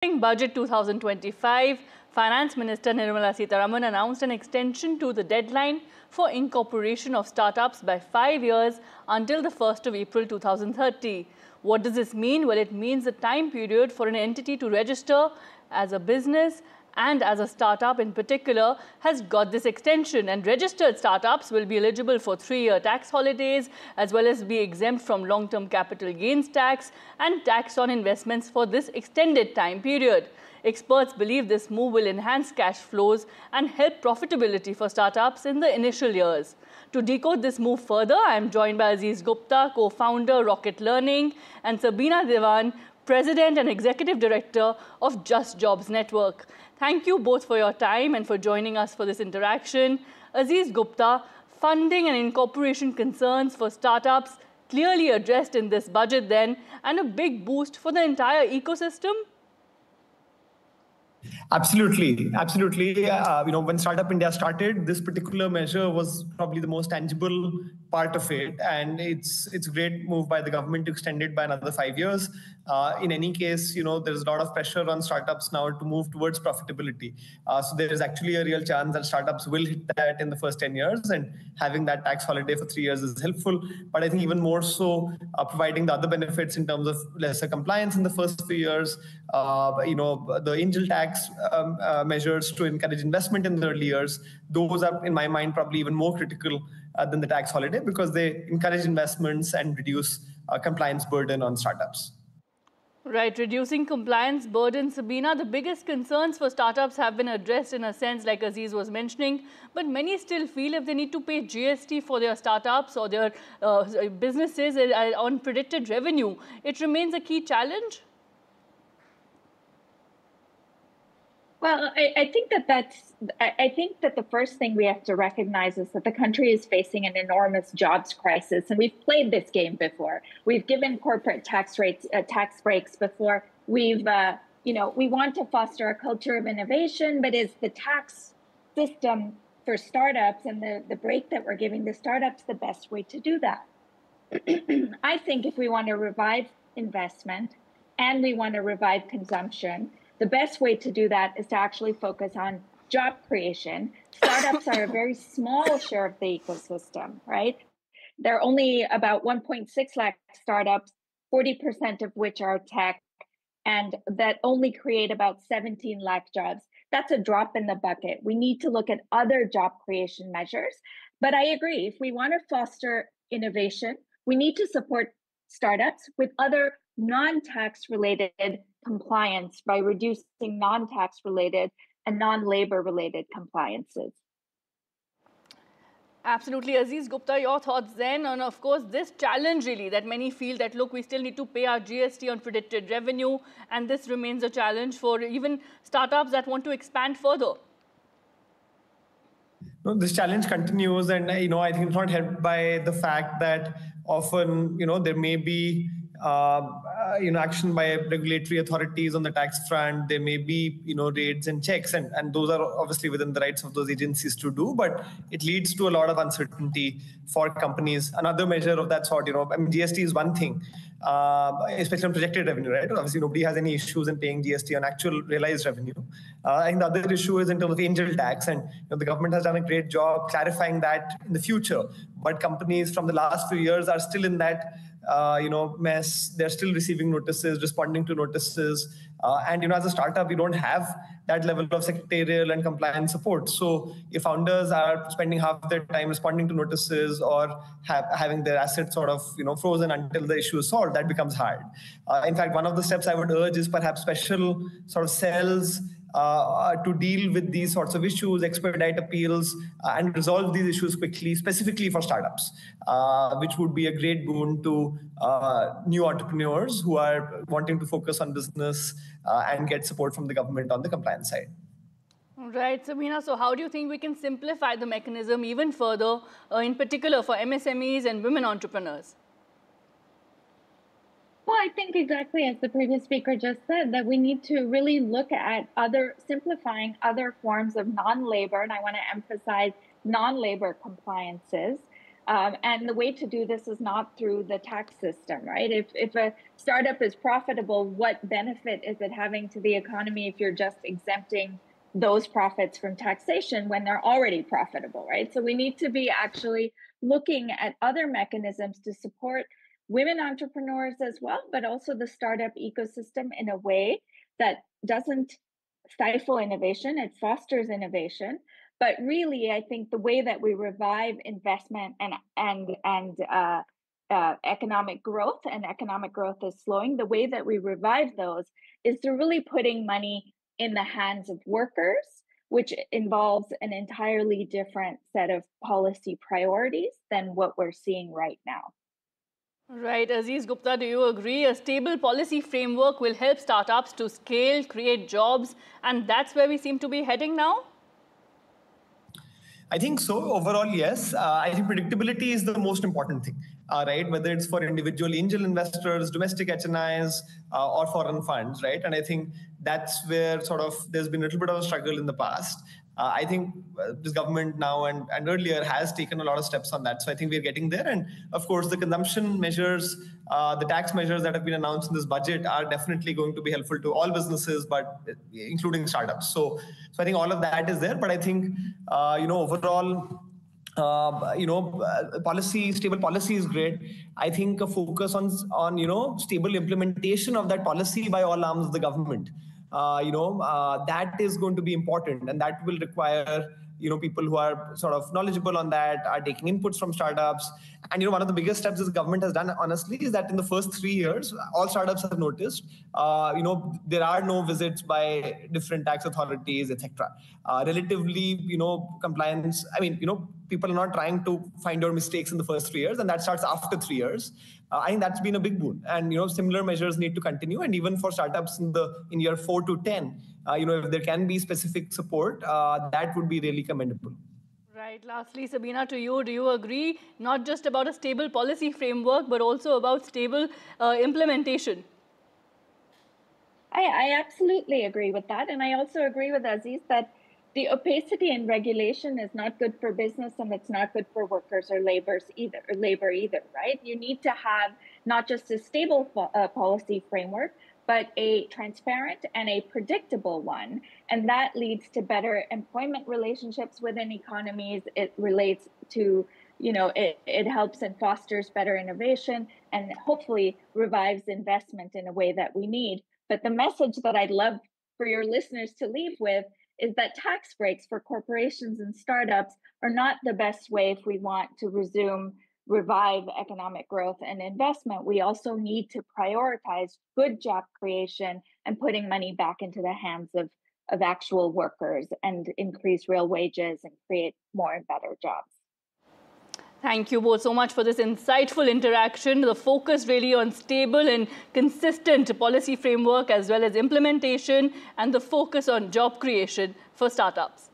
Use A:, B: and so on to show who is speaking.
A: Budget 2025, Finance Minister Nirmala Sitharaman announced an extension to the deadline for incorporation of startups by 5 years until the 1st of April 2030. What does this mean? Well, it means the time period for an entity to register as a business and as a startup in particular has got this extension, and registered startups will be eligible for 3-year tax holidays as well as be exempt from long-term capital gains tax and tax on investments for this extended time period. Experts believe this move will enhance cash flows and help profitability for startups in the initial years. To decode this move further, I am joined by Azeez Gupta, co-founder, Rocket Learning, and Sabina Dewan, President and Executive Director of JustJobs Network. Thank you both for your time and for joining us for this interaction. Azeez Gupta, funding and incorporation concerns for startups clearly addressed in this budget then, and a big boost for the entire ecosystem.
B: Absolutely. When Startup India started, this particular measure was probably the most tangible part of it, and it's a great move by the government to extend it by another 5 years. In any case, there's a lot of pressure on startups now to move towards profitability. So there is actually a real chance that startups will hit that in the first 10 years, and having that tax holiday for 3 years is helpful. But I think even more so, providing the other benefits in terms of lesser compliance in the first few years, the angel tax measures to encourage investment in the early years, those are, in my mind, probably even more critical than the tax holiday, because they encourage investments and reduce compliance burden on startups.
A: Right, reducing compliance burden, Sabina. The biggest concerns for startups have been addressed in a sense, like Azeez was mentioning, but many still feel if they need to pay GST for their startups or their businesses on predicted revenue, it remains a key challenge.
C: Well, I think that the first thing we have to recognize is that the country is facing an enormous jobs crisis, and we've played this game before. We've given corporate tax breaks before. We want to foster a culture of innovation, but is the tax system for startups and the break that we're giving the startups the best way to do that? I think if we want to revive investment and we want to revive consumption, the best way to do that is to actually focus on job creation. Startups are a very small share of the ecosystem, right? There are only about 1.6 lakh startups, 40% of which are tech, and that only create about 17 lakh jobs. That's a drop in the bucket. We need to look at other job creation measures. But I agree, if we want to foster innovation, we need to support startups with other non-tax related compliance by reducing non-tax related and non-labor related compliances.
A: Absolutely. Azeez Gupta, your thoughts then on, of course, this challenge really that many feel that, look, we still need to pay our GST on predicted revenue, and this remains a challenge for even startups that want to expand further.
B: No, this challenge continues, and I think it's not helped by the fact that often there may be action by regulatory authorities on the tax front. There may be raids and checks, and those are obviously within the rights of those agencies to do, but it leads to a lot of uncertainty for companies. Another measure of that sort, GST is one thing, especially on projected revenue, right? Obviously nobody has any issues in paying GST on actual realized revenue. I think the other issue is in terms of angel tax, and the government has done a great job clarifying that in the future, but companies from the last few years are still in that mess. They're still receiving notices, responding to notices. And as a startup, we don't have that level of secretarial and compliance support. So if founders are spending half their time responding to notices or having their assets sort of frozen until the issue is solved, that becomes hard. In fact, one of the steps I would urge is perhaps special sort of cells to deal with these sorts of issues, expedite appeals, and resolve these issues quickly, specifically for startups, which would be a great boon to new entrepreneurs who are wanting to focus on business and get support from the government on the compliance side.
A: Right, Sabina. So how do you think we can simplify the mechanism even further, in particular for MSMEs and women entrepreneurs?
C: Well, I think exactly as the previous speaker just said, that we need to really look at simplifying other forms of non-labor, and I want to emphasize non-labor compliances, And the way to do this is not through the tax system, right? If a startup is profitable, what benefit is it having to the economy if you're just exempting those profits from taxation when they're already profitable, right? So we need to be actually looking at other mechanisms to support women entrepreneurs as well, but also the startup ecosystem in a way that doesn't stifle innovation, it fosters innovation. But really, I think the way that we revive investment and economic growth, and economic growth is slowing, the way that we revive those is through really putting money in the hands of workers, which involves an entirely different set of policy priorities than what we're seeing right now.
A: Right. Azeez Gupta, do you agree? A stable policy framework will help startups to scale, create jobs, and that's where we seem to be heading now?
B: I think so. Overall, yes. I think predictability is the most important thing, right? Whether it's for individual angel investors, domestic HNIs, or foreign funds, right? And I think that's where sort of there's been a little bit of a struggle in the past. I think this government now and earlier has taken a lot of steps on that. So I think we're getting there. And of course, the consumption measures, the tax measures that have been announced in this budget are definitely going to be helpful to all businesses, but including startups. So I think all of that is there. But I think, overall, stable policy is great. I think a focus on stable implementation of that policy by all arms of the government. That is going to be important, and that will require people who are sort of knowledgeable on that, are taking inputs from startups. And one of the biggest steps this government has done, honestly, is that in the first 3 years, all startups have noticed, there are no visits by different tax authorities, etc. Relatively, compliance. I mean, people are not trying to find out mistakes in the first 3 years, and that starts after 3 years. I think that's been a big boon, and similar measures need to continue. And even for startups in year 4 to 10, if there can be specific support, that would be really commendable.
A: Right. Lastly, Sabina, to you, do you agree not just about a stable policy framework, but also about stable implementation?
C: I absolutely agree with that. And I also agree with Azeez that the opacity in regulation is not good for business, and it's not good for workers or labor either, right? You need to have not just a stable policy framework, but a transparent and a predictable one. And that leads to better employment relationships within economies. It relates to, it helps and fosters better innovation and hopefully revives investment in a way that we need. But the message that I'd love for your listeners to leave with is that tax breaks for corporations and startups are not the best way if we want to revive economic growth and investment. We also need to prioritize good job creation and putting money back into the hands of actual workers and increase real wages and create more and better jobs.
A: Thank you both so much for this insightful interaction. The focus really on stable and consistent policy framework as well as implementation, and the focus on job creation for startups.